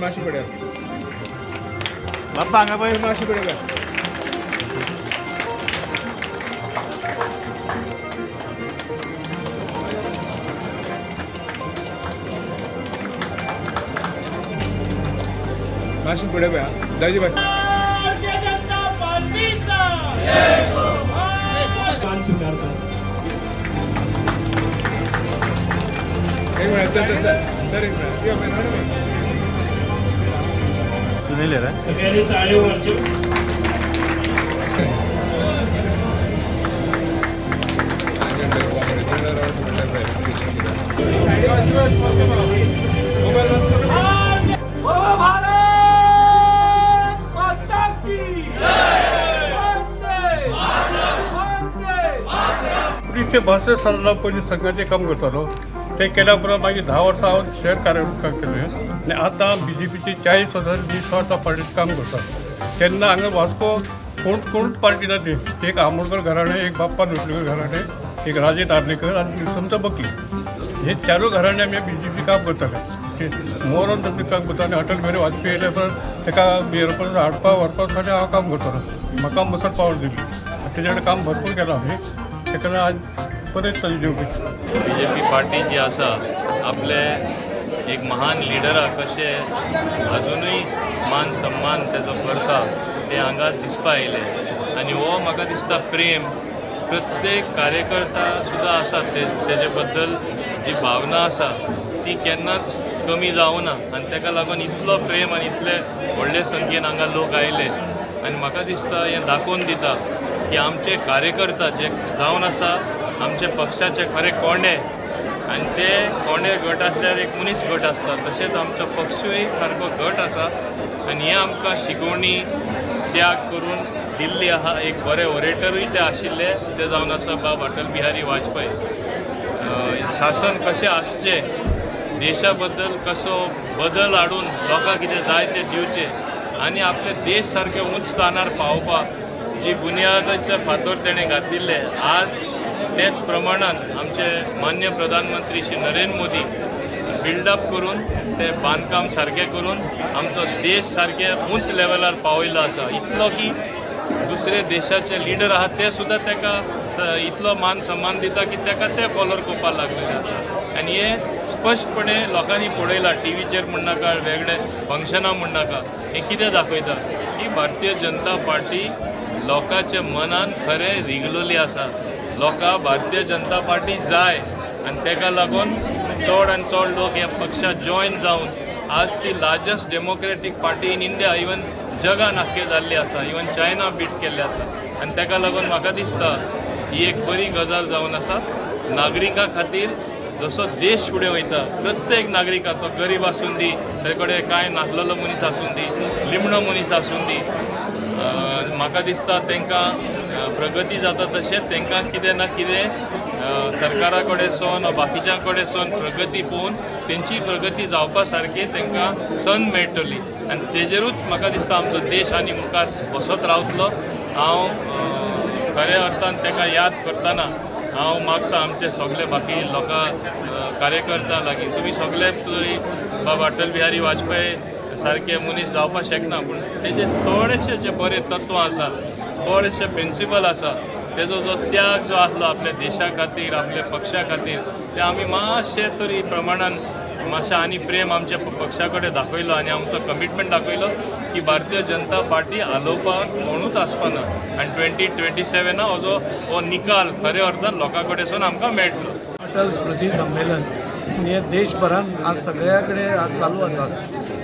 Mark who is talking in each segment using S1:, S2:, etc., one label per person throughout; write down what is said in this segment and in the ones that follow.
S1: माशी पड्या
S2: बाप्पा हांगा पळय
S1: माशी पड्या काय माशी पड्या काय दाजी बाय
S3: भारतीय जनता पार्टीचा
S1: एक मिनिट सर एक मिनिट
S2: सुनील रे
S3: सगळ्यांनी टाळी वाजवू.
S4: ते भाषे सल्ला पोलीस संघाचे काम करतालो ते केल्या उपरांत मागीर 10 वर्सां हांव शहर कार्यक्रम केले आनी आतां BJPचे 40 वर्सां 20 वर्सां पार्टीत काम करता. तेन्ना हांगा वास्को कोण पार्टी ना ती एक आमोणकर घराणे, एक बाप्पा लोटलीकर घराणे, एक राजे तारलेकर आनी समजा बकी हे चारूय घराणे आमी BJP काम करताले. मोहन तसले काम करता आनी अटल बिहारी वाजपेयी येयल्या उपरांत ताका एअरपोर्टार हाडपा व्हरपासाठी हांव काम करतालो. म्हाका मुसळ पावर दिली तेजे कडेन काम भरपूर केलां हांवें. तेका लागून आज परत संजीव
S5: BJP पार्टी जी आसा आपले एक महान लिडराक कशे अजुनूय मान सन्मान तेजो करता ते हांगा दिसपा येयले. आनी हो म्हाका दिसता प्रेम प्रत्येक कार्यकर्ता सुद्दां आसा तेजे बद्दल जी भावना आसा ती केन्नाच कमी जावना. आनी ताका लागून इतलो प्रेम आनी इतले व्हडले संख्येन हांगा लोक आयले. आनी म्हाका दिसता हें दाखोवन दिता की आमचे कार्यकर्ता जे जावन आसा आमचे पक्षाचे खरे कोंडे आनी ते कोंडे गट आसल्यार एक मनीस गट आसता तशेंच आमचो पक्षूय सारको गट आसा. आनी हे आमकां शिकवणी त्याग करून दिल्ली आहा. एक बरे ओरेटरूय ते आशिल्ले ते जावन आसा बाब अटल बिहारी वाजपेयी. शासन कशें आसचें, देशा बद्दल कसो बदल हाडून लोकांक कितें जाय तें दिवचें आनी आपले देश सारके उंच स्थानार पावपाक जी बुनयादाचे फातर तेणें घातिल्ले आज तेच प्रमाणान आमचे मान्य प्रधानमंत्री श्री नरेंद्र मोदी बिल्डअप करून ते बांदकाम सारकें करून आमचो देश सारके उंच लेवलार पावयलो आसा. इतलो की दुसरे देशाचे लिडर आहात ते सुद्दां ताका इतलो मान सन्मान दिता की ताका ते फॉलो करपाक लागलेले आसा. आनी हे स्पश्टपणे लोकांनी पळयलां टीव्हीचेर म्हण नाका वेगळे फंक्शनां म्हण नाका हे कितें दाखयता की भारतीय जनता पार्टी लोकांच्या मनान खरें रिगलोली आसा. लोकांक भारतीय जनता पार्टी जाय आनी ताका लागून चड आनी चड लोक ह्या पक्षात जॉयन जावन आज ती largest democratic party in India even जगान आख्खे जाल्ली आसा. इवन चायना बीट केल्ले आसा. आनी ताका लागून म्हाका दिसता ही एक बरी गजाल जावन आसा. नागरिकां खातीर जसो देश फुडें वयता प्रत्येक नागरिका तो गरीब आसून दी, ते कडेन कांय नासलेलो मनीस आसून दी, लिमणो मनीस आसून दी, म्हाका दिसता तांकां प्रगती जाता तशेंच तांकां कितें ना कितें सरकारा कडेन सोन बाकीच्या कडेन सोन प्रगती पळोवन तेंची प्रगती जावपा सारकी तांकां संद मेळटली. आनी तेजेरूच म्हाका दिसता आमचो देश आनी मुखार वसत रावतलो. हांव खऱ्या अर्थान ताका याद करतना हांव मागता आमचे सगळे बाकी लोकां कार्यकर्ता लागीं तुमी सगळे तरी बाबा अटल बिहारी वाजपेयी सारके मनीस जावपाक शकना पूण तेजे थोडेशे जे बरे तत्व आसा, थोडेशे प्रिंसिपल आसा, तेजो जो त्याग जो आसलो आपल्या देशा खातीर आपल्या पक्षा खातीर ते आमी मातशे तरी प्रमाणान मातशें आनी प्रेम आमच्या पक्षा कडेन दाखयलो आनी आमचो कमिटमेंट दाखयलो की भारतीय जनता पार्टी हालोवपाक कोणूच आसपाना. आनी 2027 हो निकाल खऱ्या अर्थान लोकां कडेन आमकां मेळटलो.
S6: अटल स्मृती संमेलन हे देशभरान आज सगळ्या कडेन आज चालू आसा.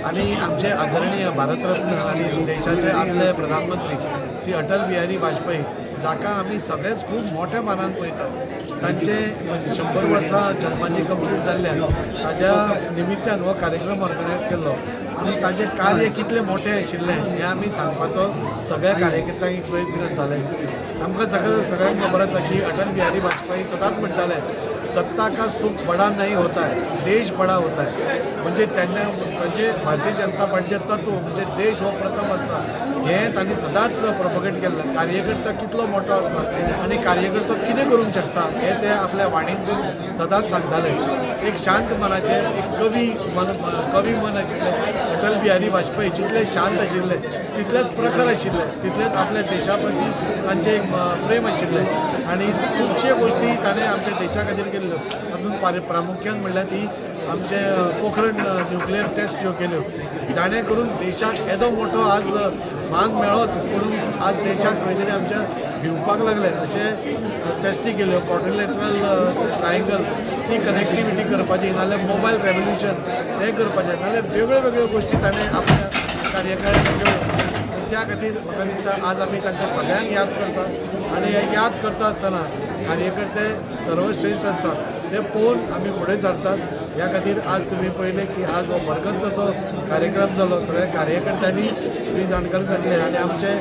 S6: आणि आमचे आदरणीय भारतरत्न आणि देशाचे आदले प्रधानमंत्री श्री अटल बिहारी वाजपेयी जाका आमी सगळेच खूब मोठ्या मानान पळयतात. तांचे 100 वर्सां जन्माची कंप्लीट जाल्ल्यान ताज्या निमित्तान हो कार्यक्रम ऑर्गनायज केल्लो आनी ताजें कार्य कितलें मोठें आशिल्लें हें आमी सांगपाचो सगळ्या कार्यकर्त्यांक प्रयत्न जाले. आमकां सगळ्यांक खबर आसा की अटल बिहारी वाजपेयी सदांच म्हणटाले सत्ता का सुख बड़ा नहीं होता है, देश बड़ा होता है. म्हणजे त्यांना म्हणजे भारतीय जनता पार्टीचे तत्व म्हणजे देश हो प्रथम असता हे त्यांनी सदांच प्रोपगेट केल्लें. कार्यकर्ता कितलो मोठो आसता आनी कार्यकर्तो कितें करूंक शकता हे ते आपल्या वाणींतून सदांच सांगताले. एक शांत मनाचे एक कवी मन आशिल्ले अटल बिहारी वाजपेयी जितले शांत आशिल्ले तितलेच प्रखर आशिल्ले, तितलेच आपल्या देशा प्रती तांचे प्रेम आशिल्ले आनी खुबशे गोश्टी ताणें आमच्या देशा खातीर केल्ल्यो. तातूंत प्रामुख्यान म्हणल्यार ती आमचे पोखरण न्युक्लियर टेस्ट ज्यो केल्यो जाणे करून देशाक येदो मोठो आज मान मेळोच म्हणून आज देशाक खंय तरी आमच्या भिवपाक लागले अशे टेस्टी केल्यो. क्वाड्रिलेटरल ट्रायंगल ती कनेक्टिविटी करपाची नाजाल्यार मोबायल रेवल्युशन हें करपाचें नाजाल्यार वेगळ्यो वेगळ्यो गोश्टी ताणें आपल्या कार्यकाळांत केल्यो. त्या खातीर म्हाका दिसता आज आमी तांकां सगळ्यांक याद करता आनी हे याद करता आसतना कार्यकर्ते सर्वश्रेश्ठ आसतात ते पळोवन आमी फुडें सरतात. ह्या खातीर आज तुमी पळयलें की आज हो बरकत असो कार्यक्रम जालो. सगळ्या कार्यकर्त्यांनी ही जाणकारी जातले आनी आमचे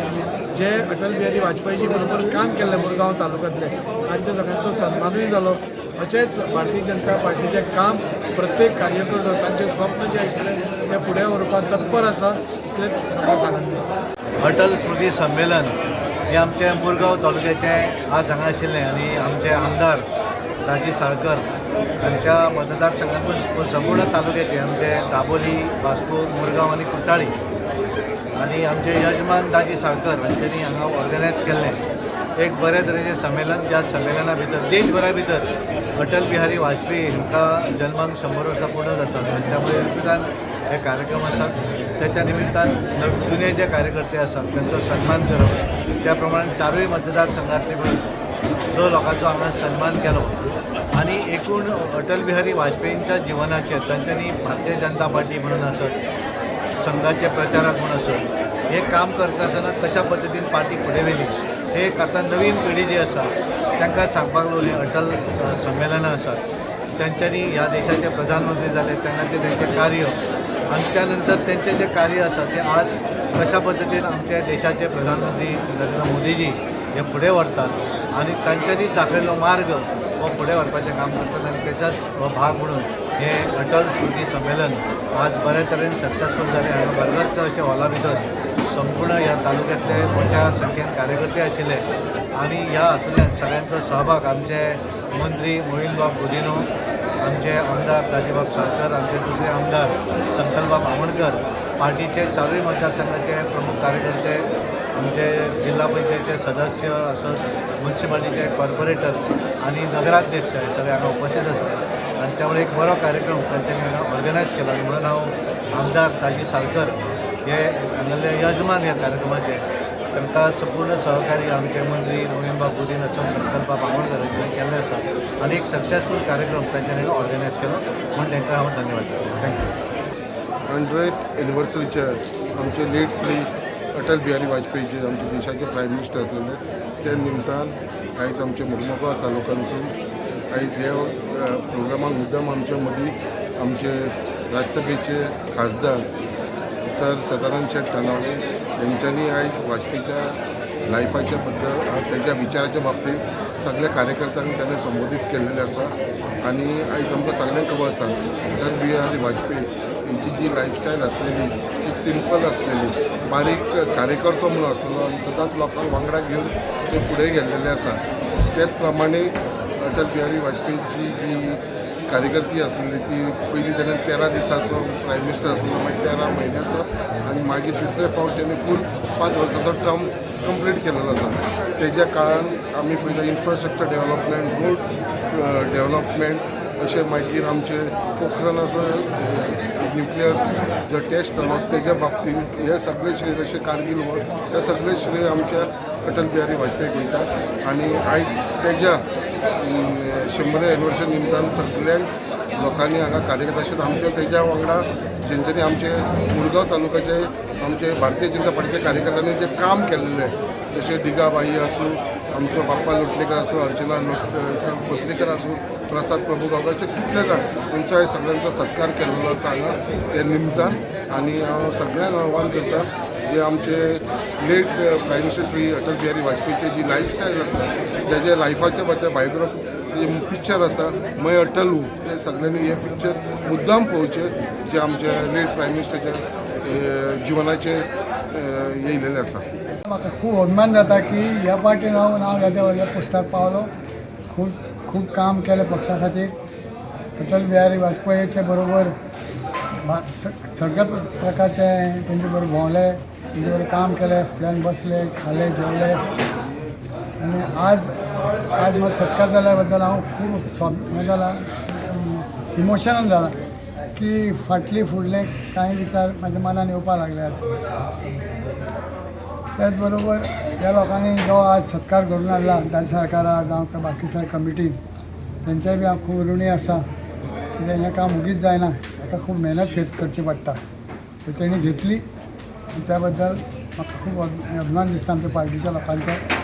S6: जे अटल बिहारी वाजपेयीजी बरोबर काम केल्लें मुरगांव तालुक्यांतले तांच्या सगळ्यांचो सन्मानूय जालो. अशेंच भारतीय जनता पार्टीचें काम प्रत्येक कार्यकर्तो तांचें स्वप्न जें आशिल्लें तें फुडें व्हरपाक तत्पर आसा इतलेंच म्हाका सांगन दिसता.
S2: अटल स्मृती संमेलन हे आमचे मुरगांव तालुक्याचे आज हांगा आशिल्लें आनी आमचे आमदार दाजी साळकर हांच्या मतदारसंघांतून संपूर्ण तालुक्याचे आमचे दाबोली, वास्को, मुरगांव आनी कुट्टाळी आनी आमचे यजमान दाजी साळकर हांच्यांनी हांगा ऑर्गनायज केल्लें एक बरे तरेचें संमेलन. ज्या संमेलना भितर देशभरा भितर अटल बिहारी वाजपेयी हांकां जल्माक 100 वर्सां पूर्ण जातात आनी त्या निमित्तान हे कार्यक्रम आसात. त्याच्या निमित्तान जुने जे कार्यकर्ते आसात त्यांचा सन्मान करप. त्या प्रमाणे 4 मतदारसंघांतले मिळून 6 लोकांचो हांगा सन्मान केलो आनी एकूण अटल बिहारी वाजपेयींच्या जिवनाचेर तांच्यांनी भारतीय जनता पार्टी म्हणून आसत, संघाचे प्रचारक म्हणून आसत, हे काम करता आसतना कशा पद्दतीन पार्टी फुडें व्हेली हे एक आतां नवीन पिढी जी आसा तांकां सांगपाक लागली. अटल संमेलनां आसात तांच्यांनी ह्या देशाचे प्रधानमंत्री जाले तेन्नाचे तेंचें कार्य आनी त्या नंतर तेंचें जें कार्य आसा तें आज कशा पद्दतीन आमचे देशाचे प्रधानमंत्री नरेंद्र मोदीजी हे फुडें व्हरतात आनी तांच्यांनी दाखयल्लो मार्ग हो फुडें व्हरपाचें काम करतात आनी तेचाच हो भाग म्हणून हे अटल स्मृती संमेलन आज बरे तरेन सक्सेसफूल जालें. हांगा बरगतच अशें हॉला भितर संपूर्ण ह्या तालुक्यांतले मोठ्या संख्येन कार्यकर्ते आशिल्ले आनी ह्या हातूंतल्यान सगळ्यांचो सहभाग आमचे मंत्री मोहीनबाब गुदिनो, आमचे आमदार दाजीबाब साळकर, आमचे दुसरे आमदार संकल्पबाब आमोणकर, पार्टीचे 4 मतदारसंघाचे प्रमुख कार्यकर्ते, आमचे जिल्हा पंचायतीचे सदस्य असत, म्युन्सिपालिटीचे कॉर्पोरेटर आनी नगराध्यक्ष हे सगळे हांगा उपस्थित आसले आनी त्यामुळे एक बरो कार्यक्रम तांच्यांनी हांगा ऑर्गनायज केला. म्हणून हांव आमदार दाजी साळकर हे हांगले यजमान ह्या कार्यक्रमाचे तांकां संपूर्ण सहकार्य आमचे मंत्री मोहीनबाब गुदिन असो संकल्पबाब आमोणकर हांणी केल्ले आसा आनी एक सक्सेसफूल कार्यक्रम तांच्यांनी हांगा ऑर्गनायज केलो म्हणून तांकां हांव धन्यवाद दिता. थँक्यू.
S7: 100th एनिवर्सरीचे आमचे लेट श्री अटल बिहारी वाजपेयी जे आमचे देशाचे प्रायम मिनिस्टर आसलेले त्या निमतान आयज आमचे मुरमुगांव तालुक्यानसून आयज हे प्रोग्रामाक मुद्दम आमच्या मदीं आमचे राज्यसभेचे खासदार सर सदानंद शेट नानावले यांच्यानी आयज वाजपेयीच्या लायफाच्या बद्दल त्याच्या विचाराच्या बाबतीत सगळ्या कार्यकर्त्यांनी त्यांना संबोधित केलेले आसा आणि आयज आमकां सगळ्यांक खबर आसा अटल बिहारी वाजपेयी यांची जी लायफस्टायल आसलेली एक सिंपल आसलेली, बारीक कार्यकर्तो म्हणून आसलेलो आनी सदांच लोकांक वांगडा घेवन ते फुडें गेल्लेले आसा. त्याच प्रमाणे अटल बिहारी वाजपेयीची जी कार्यकर्ती आसलेली ती पयलीं तेणें 13 दिसाचो प्रायम मिनिस्टर आसलेलो, मागीर 13 म्हयन्याचो आनी मागीर तिसरे फावट तेणें फूल 5 वर्साचो टर्म कंप्लीट केलेलो आसा. तेज्या काळान आमी पयलीं इन्फ्रास्ट्रक्चर डेव्हलपमेंट, रोड डेव्हलपमेंट अशें मागीर आमचे पोखरणाचो न्युक्लियर जो टेस्ट जालो तेज्या बाबतींत हे सगळे श्रेय जशें कारगिल वॉर हे सगळे श्रेय आमच्या अटल बिहारी वाजपेयीक वयता आनी आयज तेज्या 100 एनिवर्सरी निमतान सगळ्यांक लोकांनी हांगा कार्यकर्ते आसात आमचे तेज्या वांगडा जेंच्यांनी आमचे मुरगांव तालुक्याचे आमचे भारतीय जनता पार्टीच्या कार्यकर्त्यांनी जे काम केल्लें जशें दिगाबाई आसूं, आमचो बाप्पा लोटलेकर आसूं, अर्चना कोचलेकर आसूं, प्रसाद प्रभू गांवकर अशे कितले जाण तेंचो सगळ्यांचो सत्कार केल्लो आसा हांगा ते निमतान. आनी हांव सगळ्यांक आव्हान करता जे आमचे late prime minister Shri Atal Bihari वाजपेयीची जी लायफस्टायल आसता जे लायफाचे बद्दल बायोग्राफी पिक्चर आसा मै अटल हू ते सगळ्यांनी हे पिक्चर मुद्दाम पळोवचे जे आमचे लेट प्रायम मिनिस्टरच्या जिवनाचे येयलेले आसा.
S8: म्हाका खूब अभिमान जाता की ह्या पार्टीन हांव येद्या व्हडल्या पोस्टार पावलो. खूब काम केलें पक्षा खातीर. अटल बिहारी वाजपेयीचे बरोबर सगळ्या प्रकारचे तेंचे बरोबर भोंवले, तेंचे बरोबर काम केलें, फुड्यान बसले, खाले, जेवले. आनी आज म्हाका सत्कार जाल्या बद्दल हांव खूब हें जाला, इमोशनल जाला की फुडले कांय विचार म्हाज्या मनान येवपा लागले आज. त्याच बरोबर ह्या लोकांनी जो आज सत्कार घडून हाडला राज्य सरकाराक जावं बाकी सगळ्या कमिटीन, तेंचेय बी हांव खूब ऋणी आसा. कित्याक हें काम मुगीच जायना, हाका खूब मेहनत करची पडटा. तेणी घेतली, त्या बद्दल म्हाका खूब अभिमान दिसता आमच्या पार्टीच्या लोकांचो.